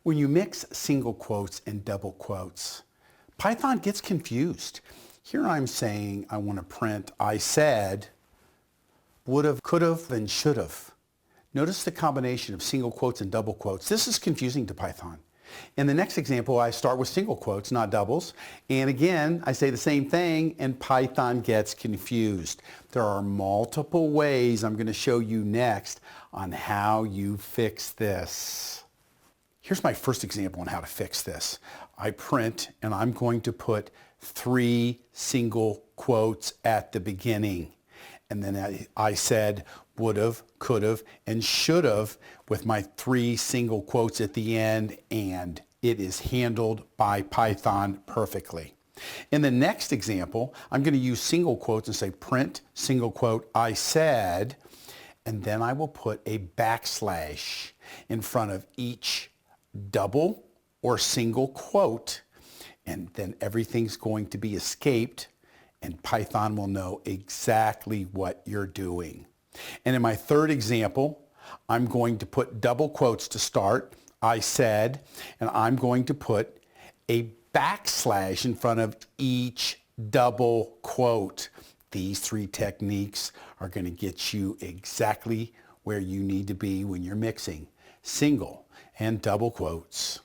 When you mix single quotes and double quotes, Python gets confused. Here I'm saying I want to print I said, would've, could've, and should've. Notice the combination of single quotes and double quotes. This is confusing to Python. In the next example, I start with single quotes, not doubles. And again, I say the same thing and Python gets confused. There are multiple ways I'm going to show you next on how you fix this. Here's my first example on how to fix this. I print and I'm going to put 3 single quotes at the beginning. And then I said would've, could've, and should've with my 3 single quotes at the end, and it is handled by Python perfectly. In the next example, I'm going to use single quotes and say print single quote I said, and then I will put a backslash in front of each double or single quote, and then everything's going to be escaped and Python will know exactly what you're doing. And in my third example, I'm going to put double quotes to start, I said, and I'm going to put a backslash in front of each double quote. These 3 techniques are going to get you exactly where you need to be when you're mixing single and double quotes.